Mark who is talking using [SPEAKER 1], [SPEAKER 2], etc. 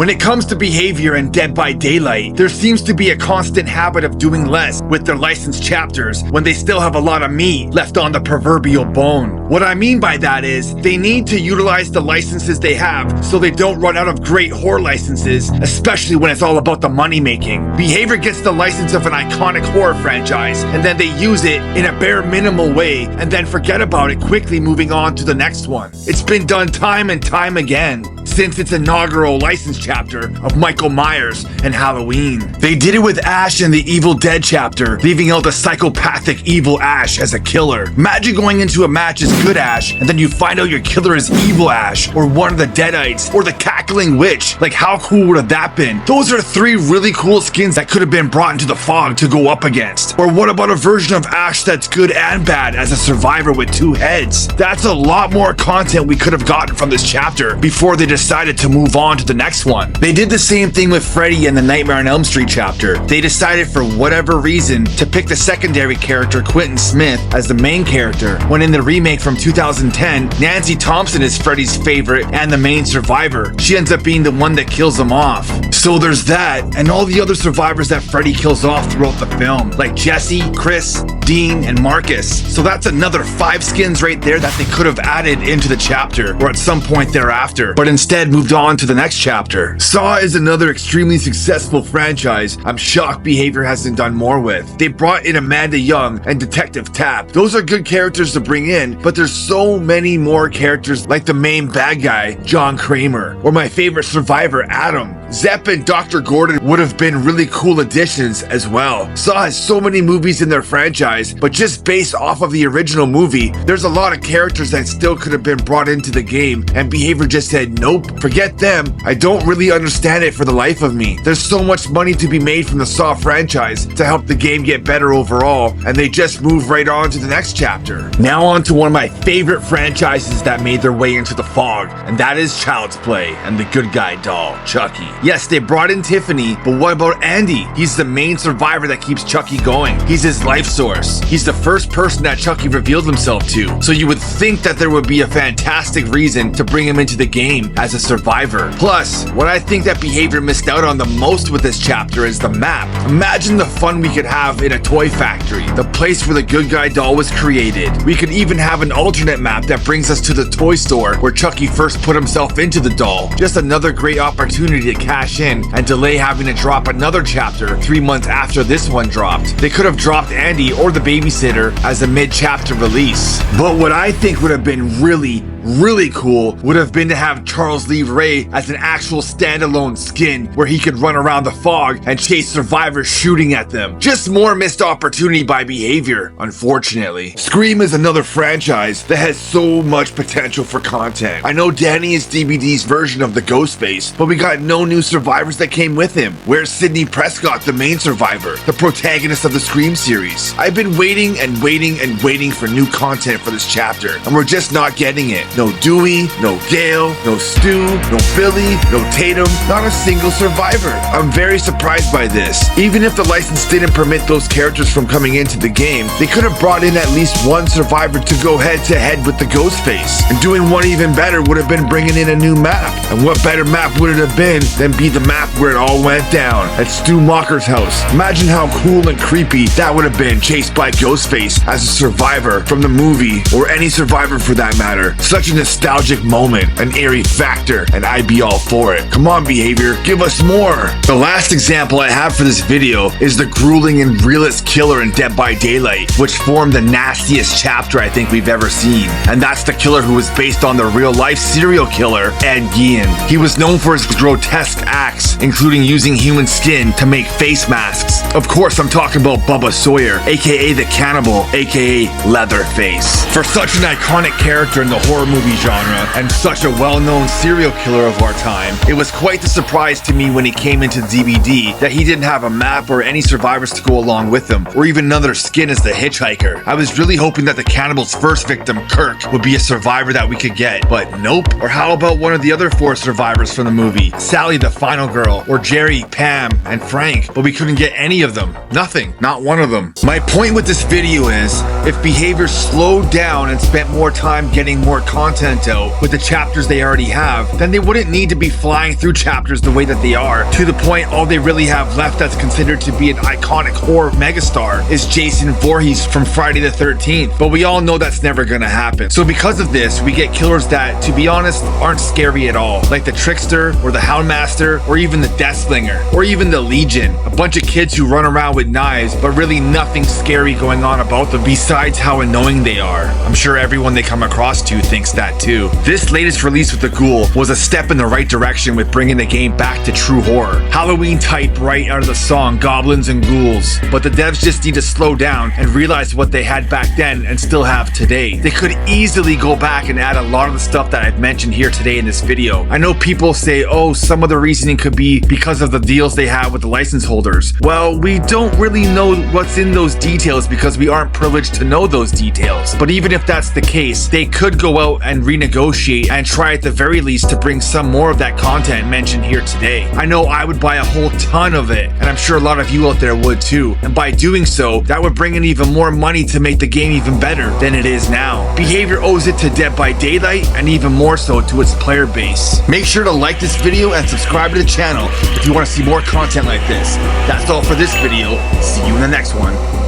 [SPEAKER 1] When it comes to behavior in Dead by Daylight, there seems to be a constant habit of doing less with their licensed chapters when they still have a lot of meat left on the proverbial bone. What I mean by that is, they need to utilize the licenses they have so they don't run out of great horror licenses, especially when it's all about the money making. Behavior gets the license of an iconic horror franchise, and then they use it in a bare minimal way, and then forget about it, quickly moving on to the next one. It's been done time and time again since its inaugural license chapter of Michael Myers and Halloween. They did it with Ash in the Evil Dead chapter, leaving out the psychopathic evil Ash as a killer. Imagine going into a match as good Ash, and then you find out your killer is evil Ash, or one of the Deadites, or the Cackling Witch. Like, how cool would have that been? Those are 3 really cool skins that could have been brought into the fog to go up against. Or what about a version of Ash that's good and bad as a survivor with 2 heads? That's a lot more content we could have gotten from this chapter before they decided to move on to the next one. They did the same thing with Freddy in the Nightmare on Elm Street chapter. They decided for whatever reason to pick the secondary character Quentin Smith as the main character, when in the remake from 2010, Nancy Thompson is Freddy's favorite and the main survivor. She ends up being the one that kills him off. So there's that, and all the other survivors that Freddy kills off throughout the film, like Jesse, Chris, Dean, and Marcus. So that's another 5 skins right there that they could have added into the chapter, or at some point thereafter, but instead moved on to the next chapter. Saw is another extremely successful franchise I'm shocked Behavior hasn't done more with. They brought in Amanda Young and Detective Tapp. Those are good characters to bring in, but there's so many more characters like the main bad guy, John Kramer, or my favorite survivor, Adam. Zepp and Dr. Gordon would have been really cool additions as well. Saw has so many movies in their franchise, but just based off of the original movie, there's a lot of characters that still could have been brought into the game, and Behavior just said, nope, forget them. I don't really understand it for the life of me. There's so much money to be made from the Saw franchise to help the game get better overall, and they just move right on to the next chapter. Now on to one of my favorite franchises that made their way into the fog, and that is Child's Play and the good guy doll, Chucky. Yes, they brought in Tiffany, but what about Andy? He's the main survivor that keeps Chucky going. He's his life source. He's the first person that Chucky revealed himself to, so you would think that there would be a fantastic reason to bring him into the game as a survivor. Plus, what I think that Behavior missed out on the most with this chapter is the map. Imagine the fun we could have in a toy factory, the place where the good guy doll was created. We could even have an alternate map that brings us to the toy store where Chucky first put himself into the doll. Just another great opportunity to cash in and delay having to drop another chapter 3 months after this one dropped. They could have dropped Andy or the babysitter as a mid-chapter release. But what I think would have been really cool would have been to have Charles Lee Ray as an actual standalone skin where he could run around the fog and chase survivors shooting at them. Just more missed opportunity by Behavior, unfortunately. Scream is another franchise that has so much potential for content. I know Danny is DBD's version of the Ghostface, but we got no new survivors that came with him. Where's Sidney Prescott, the main survivor, the protagonist of the Scream series? I've been waiting and waiting for new content for this chapter, and we're just not getting it. No Dewey, no Gale, no Stu, no Billy, no Tatum, not a single survivor. I'm very surprised by this. Even if the license didn't permit those characters from coming into the game, they could have brought in at least one survivor to go head to head with the Ghostface. And doing one even better would have been bringing in a new map. And what better map would it have been than be the map where it all went down, at Stu Macher's house. Imagine how cool and creepy that would have been, chased by Ghostface as a survivor from the movie, or any survivor for that matter. Such a nostalgic moment, an eerie factor, and I'd be all for it. Come on, Behavior, give us more. The last example I have for this video is the grueling and realist killer in Dead by Daylight, which formed the nastiest chapter I think we've ever seen. And that's the killer who was based on the real-life serial killer, Ed Gein. He was known for his grotesque acts, including using human skin to make face masks. Of course, I'm talking about Bubba Sawyer, aka the Cannibal, aka Leatherface. For such an iconic character in the horror movie genre, and such a well-known serial killer of our time, it was quite the surprise to me when he came into DVD that he didn't have a map or any survivors to go along with him, or even another skin as the hitchhiker. I was really hoping that the cannibal's first victim, Kirk, would be a survivor that we could get, but nope. Or how about one of the other 4 survivors from the movie, Sally the final girl, or Jerry, Pam, and Frank, but we couldn't get any any of them. Nothing. Not one of them. My point with this video is, if behavior slowed down and spent more time getting more content out with the chapters they already have, then they wouldn't need to be flying through chapters the way that they are, to the point all they really have left that's considered to be an iconic horror megastar is Jason Voorhees from Friday the 13th. But we all know that's never gonna happen. So because of this, we get killers that, to be honest, aren't scary at all. Like the Trickster, or the Houndmaster, or even the Deathslinger, or even the Legion. A bunch of kids who run around with knives, but really nothing scary going on about them besides how annoying they are. I'm sure everyone they come across to thinks that too. This latest release with the Ghoul was a step in the right direction with bringing the game back to true horror. Halloween type right out of the song Goblins and Ghouls. But the devs just need to slow down and realize what they had back then and still have today. They could easily go back and add a lot of the stuff that I've mentioned here today in this video. I know people say, oh, some of the reasoning could be because of the deals they have with the license holders. Well, we don't really know what's in those details because we aren't privileged to know those details. But even if that's the case, they could go out and renegotiate and try at the very least to bring some more of that content mentioned here today. I know I would buy a whole ton of it, and I'm sure a lot of you out there would too. And by doing so, that would bring in even more money to make the game even better than it is now. Behavior owes it to Dead by Daylight and even more so to its player base. Make sure to like this video and subscribe to the channel if you want to see more content like this. That's all for this video. See you in the next one.